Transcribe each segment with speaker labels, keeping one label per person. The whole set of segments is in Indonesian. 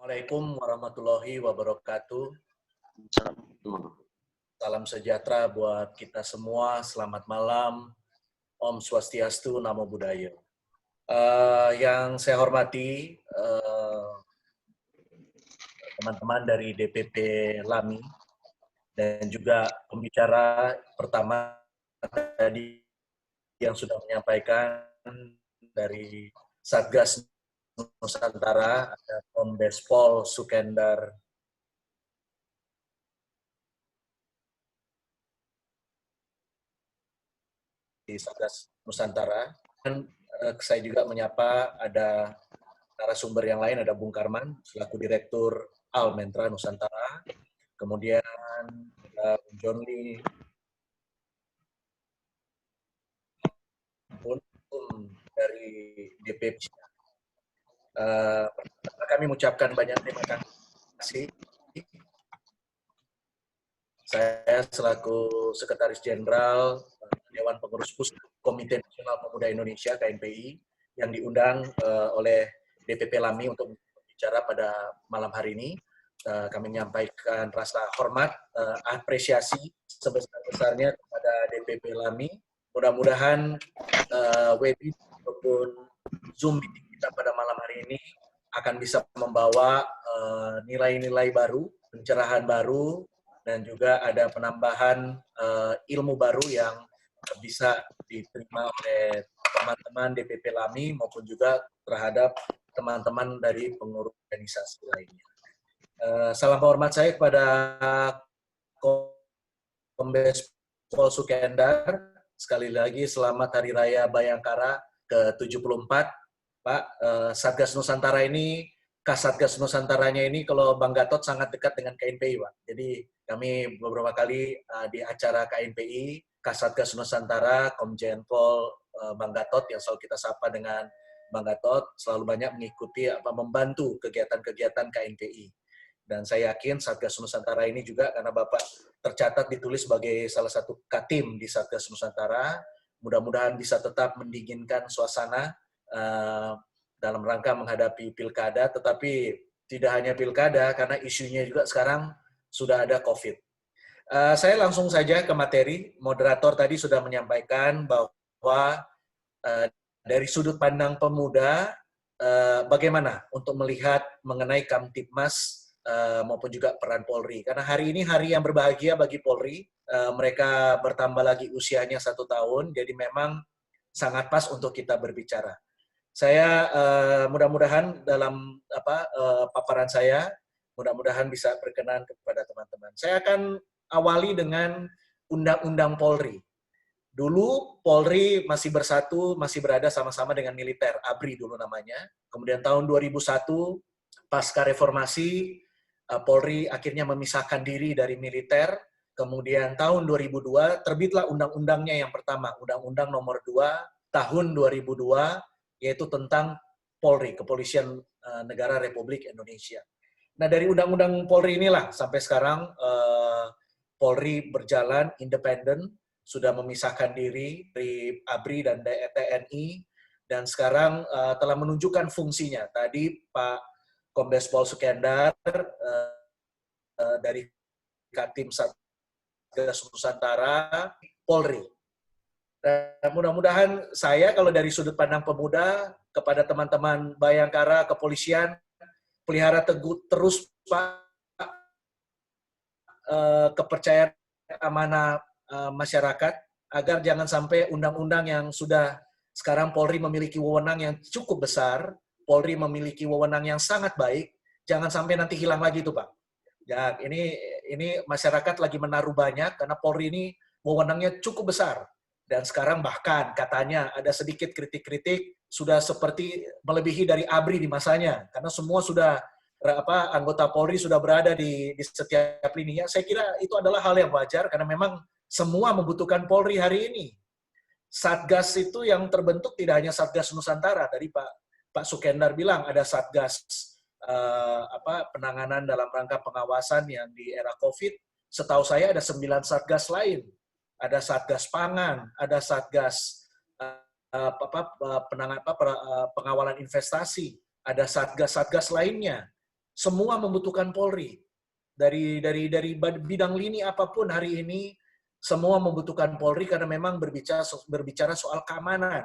Speaker 1: Assalamualaikum warahmatullahi wabarakatuh. Salam sejahtera buat kita semua. Selamat malam. Om Swastiastu, Namo Buddhaya. Yang saya hormati teman-teman dari DPP LAMI dan juga pembicara pertama tadi yang sudah menyampaikan dari Satgas Nusantara, ada Kombes Pol Sukendar di Satgas Nusantara. Dan saya juga menyapa ada narasumber yang lain, ada Bung Karman selaku Direktur Almentra Nusantara, kemudian Bung John Lee dari DPP. Kami mengucapkan banyak terima kasih. Saya selaku Sekretaris Jenderal Dewan Pengurus Pusat Komite Nasional Pemuda Indonesia (KNPI) yang diundang oleh DPP LAMI untuk berbicara pada malam hari ini. Kami menyampaikan rasa hormat, apresiasi sebesar-besarnya kepada DPP LAMI. Mudah-mudahan webinar ataupun Zoom meeting kita pada malam hari ini akan bisa membawa nilai-nilai baru, pencerahan baru, dan juga ada penambahan ilmu baru yang bisa diterima oleh teman-teman DPP LAMI maupun juga terhadap teman-teman dari pengurus organisasi lainnya. Salam hormat saya kepada Kombes Pol Sukendar. Sekali lagi selamat Hari Raya Bayangkara ke-74. Pak, Satgas Nusantara ini, Kasatgas Nusantaranya ini kalau Bang Gatot sangat dekat dengan KNPI, Pak. Jadi kami beberapa kali di acara KNPI, Kasatgas Nusantara, Komjen Pol Bang Gatot yang selalu kita sapa dengan Bang Gatot, selalu banyak mengikuti membantu kegiatan-kegiatan KNPI. Dan saya yakin Satgas Nusantara ini juga karena Bapak tercatat ditulis sebagai salah satu Katim di Satgas Nusantara, mudah-mudahan bisa tetap mendinginkan suasana dalam rangka menghadapi pilkada, tetapi tidak hanya pilkada, karena isunya juga sekarang sudah ada COVID. Saya langsung saja ke materi. Moderator tadi sudah menyampaikan bahwa dari sudut pandang pemuda, bagaimana untuk melihat mengenai Kamtibmas maupun juga peran Polri. Karena hari ini hari yang berbahagia bagi Polri, mereka bertambah lagi usianya 1 tahun, jadi memang sangat pas untuk kita berbicara. Saya mudah-mudahan dalam paparan saya, mudah-mudahan bisa berkenan kepada teman-teman. Saya akan awali dengan Undang-Undang Polri. Dulu Polri masih bersatu, masih berada sama-sama dengan militer, ABRI dulu namanya. Kemudian tahun 2001, pasca reformasi, Polri akhirnya memisahkan diri dari militer. Kemudian tahun 2002, terbitlah undang-undangnya yang pertama, Undang-Undang Nomor 2 tahun 2002, yaitu tentang Polri, Kepolisian Negara Republik Indonesia. Nah, dari Undang-Undang Polri inilah sampai sekarang Polri berjalan independen, sudah memisahkan diri dari ABRI dan TNI, dan sekarang telah menunjukkan fungsinya. Tadi Pak Kombes Pol Sukendar dari Katim Satgas Nusantara, Polri. Mudah-mudahan saya kalau dari sudut pandang pemuda kepada teman-teman Bayangkara, kepolisian, pelihara teguh terus Pak kepercayaan amanah masyarakat agar jangan sampai undang-undang yang sudah sekarang Polri memiliki wewenang yang cukup besar, Polri memiliki wewenang yang sangat baik, jangan sampai nanti hilang lagi itu Pak. Ya, ini masyarakat lagi menaruh banyak karena Polri ini wewenangnya cukup besar. Dan sekarang bahkan katanya ada sedikit kritik-kritik sudah seperti melebihi dari ABRI di masanya. Karena semua sudah anggota Polri sudah berada di setiap lininya. Saya kira itu adalah hal yang wajar karena memang semua membutuhkan Polri hari ini. Satgas itu yang terbentuk tidak hanya Satgas Nusantara. Tadi Pak Sukendar bilang ada Satgas penanganan dalam rangka pengawasan yang di era COVID. Setahu saya ada 9 Satgas lain. Ada Satgas Pangan, ada Satgas pengawalan investasi, ada Satgas-Satgas lainnya. semua membutuhkan Polri. Dari bidang lini apapun hari ini, semua membutuhkan Polri karena memang berbicara soal keamanan.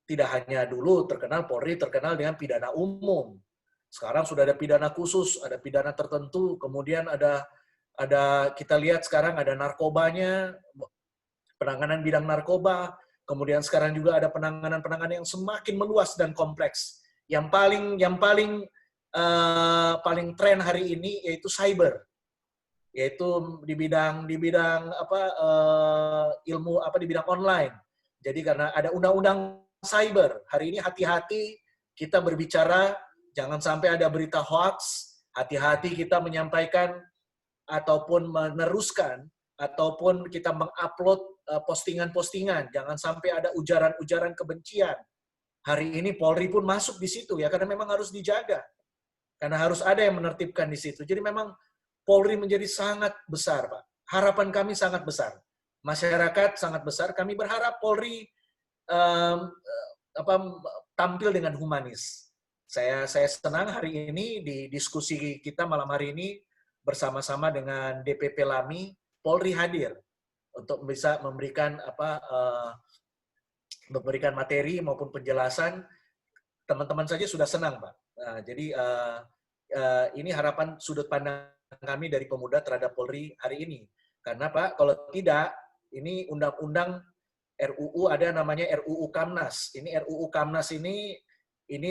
Speaker 1: Tidak hanya dulu terkenal Polri terkenal dengan pidana umum. Sekarang sudah ada pidana khusus, ada pidana tertentu, kemudian ada kita lihat sekarang ada narkobanya, penanganan bidang narkoba, kemudian sekarang juga ada penanganan yang semakin meluas dan kompleks. Yang paling tren hari ini yaitu cyber, yaitu di bidang ilmu di bidang online. Jadi karena ada undang-undang cyber, hari ini hati-hati kita berbicara, jangan sampai ada berita hoax, hati-hati kita menyampaikan ataupun meneruskan ataupun kita mengupload postingan-postingan, jangan sampai ada ujaran-ujaran kebencian. Hari ini Polri pun masuk di situ ya, karena memang harus dijaga. Karena harus ada yang menertibkan di situ. Jadi memang Polri menjadi sangat besar, Pak. Harapan kami sangat besar. Masyarakat sangat besar. Kami berharap Polri tampil dengan humanis. Saya senang hari ini di diskusi kita malam hari ini bersama-sama dengan DPP LAMI, Polri hadir untuk bisa memberikan memberikan materi maupun penjelasan. Teman-teman saja sudah senang, Pak. Nah, jadi ini harapan sudut pandang kami dari pemuda terhadap Polri hari ini. Karena Pak, kalau tidak, ini undang-undang RUU ada namanya RUU Kamnas. Ini RUU Kamnas ini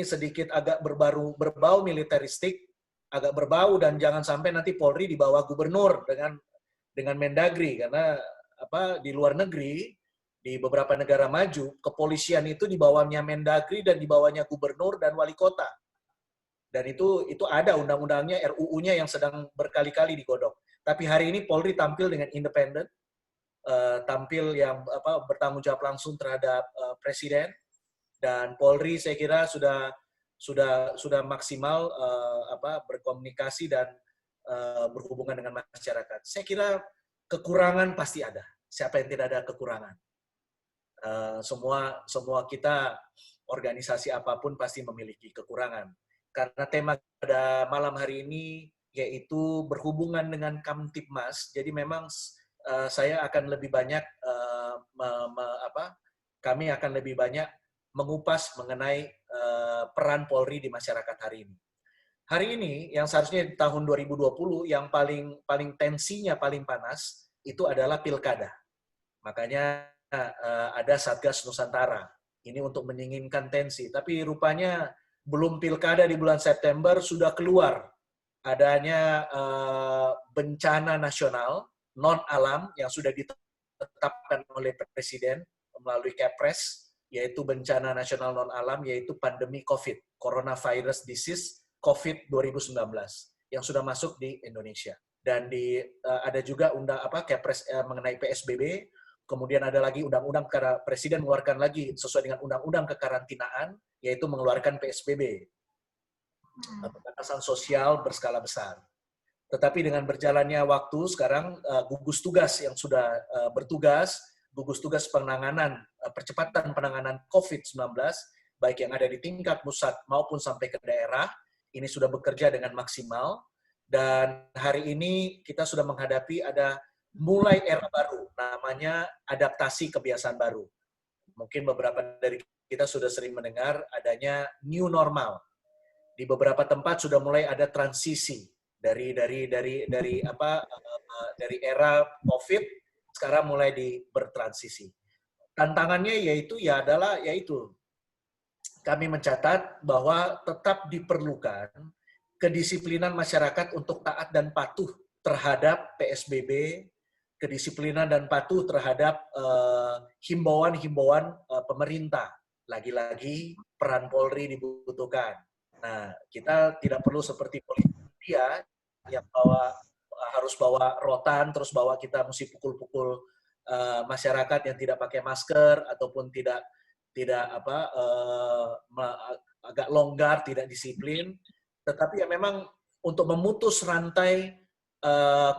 Speaker 1: sedikit agak berbau militeristik, agak berbau, dan jangan sampai nanti Polri di bawah gubernur dengan Mendagri, karena di luar negeri, di beberapa negara maju, kepolisian itu di bawahnya Mendagri dan di bawahnya gubernur dan wali kota. Dan itu ada undang-undangnya, RUU-nya yang sedang berkali-kali digodok. Tapi hari ini Polri tampil dengan independen, tampil yang bertanggung jawab langsung terhadap Presiden, dan Polri saya kira sudah maksimal berkomunikasi dan berhubungan dengan masyarakat. Saya kira kekurangan pasti ada. Siapa yang tidak ada kekurangan? Semua kita, organisasi apapun pasti memiliki kekurangan. Karena tema pada malam hari ini yaitu berhubungan dengan Kamtibmas, jadi memang saya akan lebih banyak kami akan lebih banyak mengupas mengenai peran Polri di masyarakat hari ini. Hari ini yang seharusnya di tahun 2020 yang paling tensinya paling panas itu adalah pilkada. Makanya ada Satgas Nusantara. Ini untuk menyinginkan tensi, tapi rupanya belum pilkada di bulan September sudah keluar adanya bencana nasional non-alam yang sudah ditetapkan oleh Presiden melalui Kepres, yaitu bencana nasional non-alam, yaitu pandemi COVID, Coronavirus Disease COVID 2019, yang sudah masuk di Indonesia. Dan ada juga Kepres mengenai PSBB, kemudian ada lagi undang-undang karena Presiden mengeluarkan lagi sesuai dengan undang-undang kekarantinaan, yaitu mengeluarkan PSBB, pembatasan sosial berskala besar. Tetapi dengan berjalannya waktu, sekarang gugus tugas yang sudah bertugas, gugus tugas percepatan penanganan COVID-19, baik yang ada di tingkat pusat maupun sampai ke daerah, ini sudah bekerja dengan maksimal. Dan hari ini kita sudah menghadapi ada mulai era baru, namanya adaptasi kebiasaan baru. Mungkin beberapa dari kita sudah sering mendengar adanya new normal. Di beberapa tempat sudah mulai ada transisi dari era COVID, sekarang mulai bertransisi. Tantangannya yaitu kami mencatat bahwa tetap diperlukan kedisiplinan masyarakat untuk taat dan patuh terhadap PSBB, kedisiplinan dan patuh terhadap himbauan-himbauan pemerintah. Lagi-lagi peran Polri dibutuhkan. Nah, kita tidak perlu seperti polisi yang harus bawa rotan, terus kita mesti pukul-pukul masyarakat yang tidak pakai masker ataupun tidak agak longgar, tidak disiplin. Tetapi ya memang untuk memutus rantai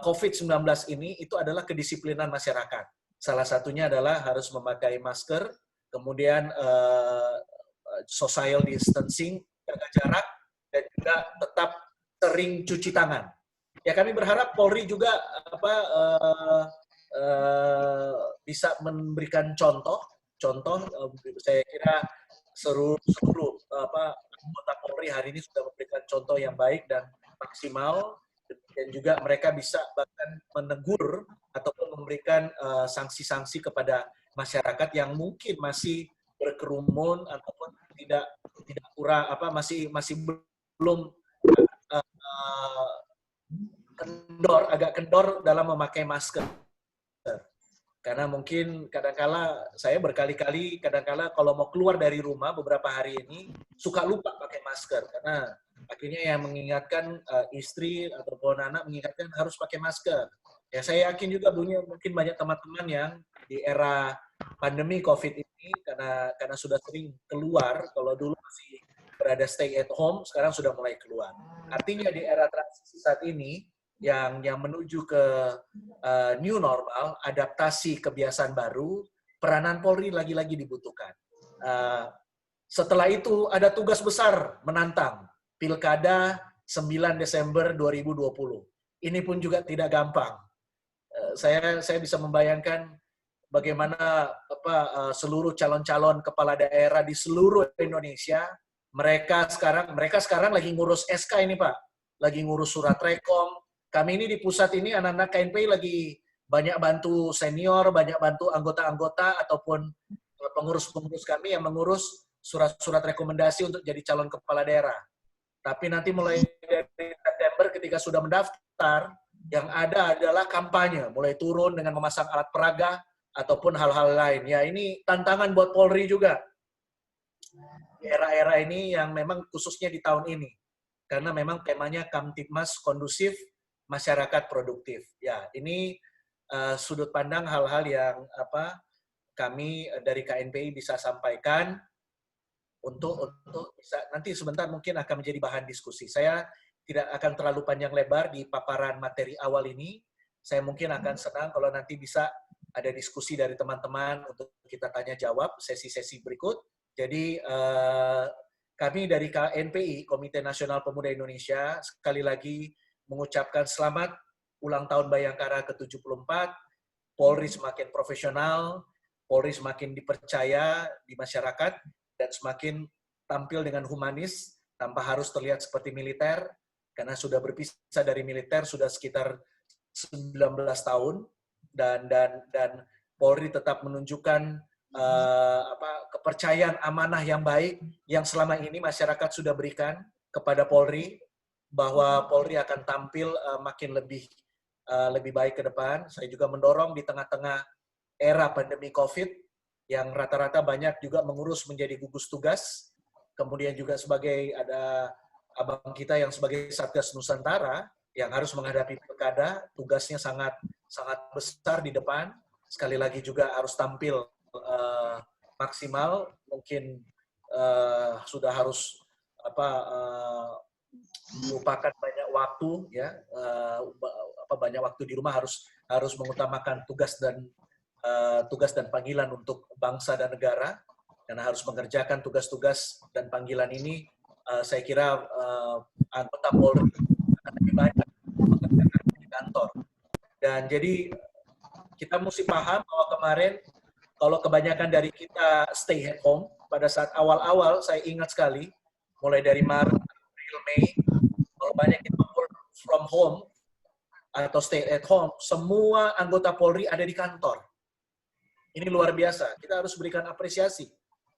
Speaker 1: COVID-19 ini itu adalah kedisiplinan masyarakat. Salah satunya adalah harus memakai masker, kemudian social distancing, jaga jarak, dan juga tetap sering cuci tangan. Ya kami berharap Polri juga bisa memberikan contoh. Saya kira seluruh anggota Polri hari ini sudah memberikan contoh yang baik dan maksimal, dan juga mereka bisa bahkan menegur ataupun memberikan sanksi-sanksi kepada masyarakat yang mungkin masih berkerumun ataupun tidak kurang masih belum agak kendor dalam memakai masker. Karena mungkin kadangkala saya berkali-kali kalau mau keluar dari rumah beberapa hari ini suka lupa pakai masker, karena akhirnya yang mengingatkan istri ataupun anak mengingatkan harus pakai masker. Ya saya yakin juga mungkin banyak teman-teman yang di era pandemi COVID ini karena sudah sering keluar, kalau dulu masih berada stay at home, sekarang sudah mulai keluar. Artinya di era transisi saat ini yang menuju ke new normal, adaptasi kebiasaan baru, peranan Polri lagi-lagi dibutuhkan. Setelah itu ada tugas besar menantang Pilkada 9 Desember 2020. Ini pun juga tidak gampang. Saya bisa membayangkan bagaimana seluruh calon-calon kepala daerah di seluruh Indonesia, mereka sekarang lagi ngurus SK ini Pak, lagi ngurus surat rekom. Kami ini di pusat ini anak-anak KNPI lagi banyak bantu senior, banyak bantu anggota-anggota ataupun pengurus-pengurus kami yang mengurus surat-surat rekomendasi untuk jadi calon kepala daerah. Tapi nanti mulai dari September ketika sudah mendaftar, yang ada adalah kampanye, mulai turun dengan memasang alat peraga ataupun hal-hal lain. Ya ini tantangan buat Polri juga. Di era-era ini yang memang khususnya di tahun ini. Karena memang temanya Kamtibmas kondusif, masyarakat produktif. Ya, ini sudut pandang hal-hal yang kami dari KNPI bisa sampaikan untuk bisa nanti sebentar mungkin akan menjadi bahan diskusi. Saya tidak akan terlalu panjang lebar di paparan materi awal ini. Saya mungkin akan senang kalau nanti bisa ada diskusi dari teman-teman untuk kita tanya jawab sesi-sesi berikut. Jadi kami dari KNPI, Komite Nasional Pemuda Indonesia, sekali lagi mengucapkan selamat ulang tahun Bayangkara ke-74, Polri semakin profesional, Polri semakin dipercaya di masyarakat, dan semakin tampil dengan humanis, tanpa harus terlihat seperti militer, karena sudah berpisah dari militer sudah sekitar 19 tahun, dan Polri tetap menunjukkan kepercayaan amanah yang baik yang selama ini masyarakat sudah berikan kepada Polri, bahwa Polri akan tampil makin lebih baik ke depan. Saya juga mendorong di tengah-tengah era pandemi COVID yang rata-rata banyak juga mengurus menjadi gugus tugas, kemudian juga sebagai ada abang kita yang sebagai Satgas Nusantara yang harus menghadapi pilkada, tugasnya sangat besar di depan. Sekali lagi juga harus tampil maksimal, mungkin sudah harus melupakan banyak waktu, ya banyak waktu di rumah, harus mengutamakan tugas dan panggilan untuk bangsa dan negara, karena harus mengerjakan tugas-tugas dan panggilan ini. Saya kira anggota Polri akan lebih banyak mengerjakan di kantor. Dan jadi kita mesti paham bahwa kemarin kalau kebanyakan dari kita stay at home, pada saat awal-awal saya ingat sekali, mulai dari Maret, April, Mei, kalau banyak kita work from home atau stay at home, semua anggota Polri ada di kantor. Ini luar biasa. Kita harus berikan apresiasi.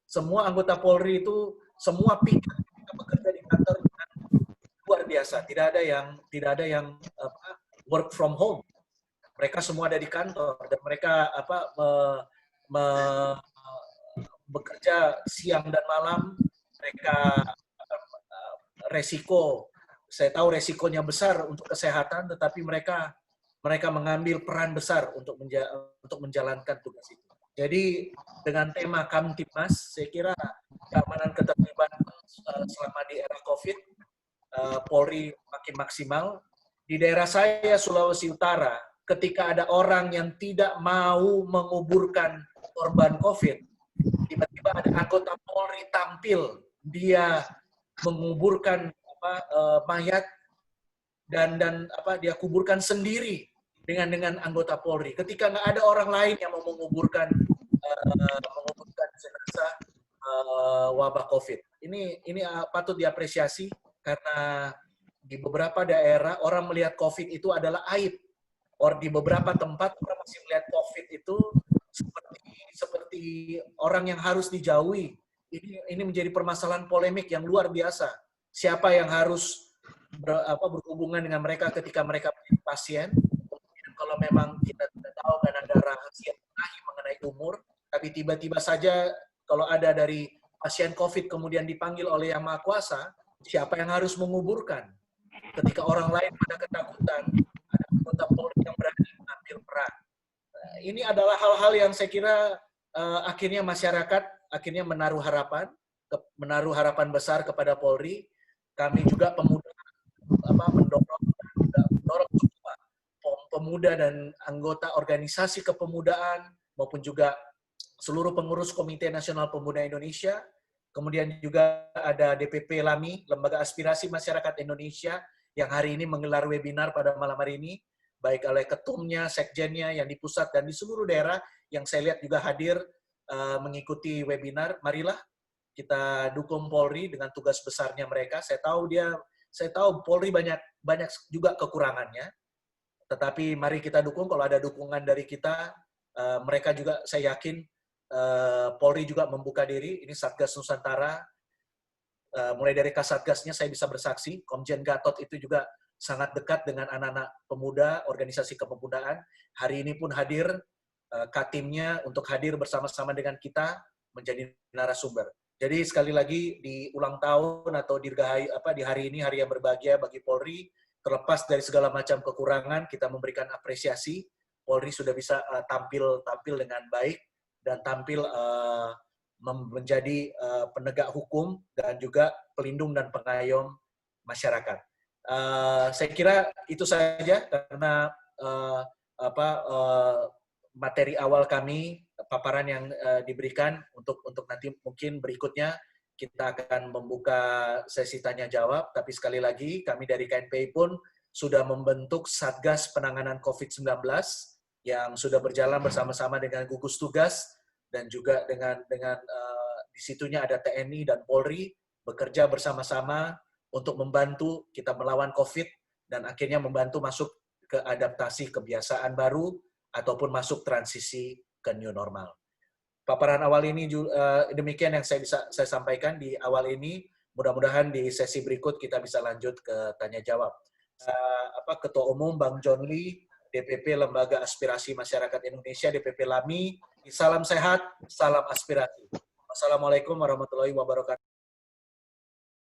Speaker 1: Semua anggota Polri itu, semua pihak kita bekerja di kantor dengan luar biasa. Tidak ada yang work from home. Mereka semua ada di kantor dan mereka bekerja siang dan malam. Mereka saya tahu resikonya besar untuk kesehatan, tetapi mereka mengambil peran besar untuk menjalankan tugas itu. Jadi dengan tema Kamtibmas, saya kira keamanan ketertiban selama di era COVID, Polri makin maksimal. Di daerah saya, Sulawesi Utara, ketika ada orang yang tidak mau menguburkan korban COVID, tiba-tiba ada anggota Polri tampil, dia menguburkan mayat dan apa dia kuburkan sendiri dengan anggota Polri. Ketika nggak ada orang lain yang mau menguburkan jenazah wabah COVID. Ini patut diapresiasi karena di beberapa daerah orang melihat COVID itu adalah aib. Or di beberapa tempat orang masih melihat COVID itu seperti orang yang harus dijauhi. Ini menjadi permasalahan polemik yang luar biasa. Siapa yang harus berhubungan dengan mereka ketika mereka menjadi pasien? Kemudian kalau memang kita tidak tahu kan ada rahasia mengenai umur, tapi tiba-tiba saja kalau ada dari pasien COVID kemudian dipanggil oleh Yang Maha Kuasa, siapa yang harus menguburkan? Ketika orang lain pada ketakutan, ada anggota Polri yang berani mengambil peran. Ini adalah hal-hal yang saya kira akhirnya masyarakat akhirnya menaruh harapan besar kepada Polri. Kami juga mendorong semua pemuda dan anggota organisasi kepemudaan maupun juga seluruh pengurus Komite Nasional Pemuda Indonesia. Kemudian juga ada DPP LAMI, Lembaga Aspirasi Masyarakat Indonesia, yang hari ini menggelar webinar pada malam hari ini, baik oleh ketumnya, sekjennya yang di pusat dan di seluruh daerah yang saya lihat juga hadir mengikuti webinar. Marilah kita dukung Polri dengan tugas besarnya mereka. Saya tahu Polri banyak juga kekurangannya, tetapi mari kita dukung. Kalau ada dukungan dari kita, mereka juga saya yakin Polri juga membuka diri. Ini Satgas Nusantara. Mulai dari Kasatgasnya saya bisa bersaksi, Komjen Gatot itu juga sangat dekat dengan anak-anak pemuda, organisasi kepemudaan. Hari ini pun hadir, Katimnya untuk hadir bersama-sama dengan kita menjadi narasumber. Jadi sekali lagi di ulang tahun atau di hari ini, hari yang berbahagia bagi Polri, terlepas dari segala macam kekurangan, kita memberikan apresiasi. Polri sudah bisa tampil dengan baik dan tampil menjadi penegak hukum dan juga pelindung dan pengayom masyarakat. Saya kira itu saja karena materi awal kami, paparan yang diberikan untuk nanti mungkin berikutnya kita akan membuka sesi tanya jawab. Tapi sekali lagi kami dari KNPI pun sudah membentuk Satgas Penanganan COVID-19 yang sudah berjalan bersama-sama dengan gugus tugas dan juga dengan di situnya ada TNI dan Polri bekerja bersama-sama untuk membantu kita melawan COVID dan akhirnya membantu masuk ke adaptasi kebiasaan baru ataupun masuk transisi ke new normal. Paparan awal ini demikian yang saya sampaikan di awal ini. Mudah-mudahan di sesi berikut kita bisa lanjut ke tanya jawab. Ketua Umum Bang John Lee, DPP Lembaga Aspirasi Masyarakat Indonesia, DPP LAMI. Salam sehat, salam aspirasi. Wassalamualaikum warahmatullahi wabarakatuh.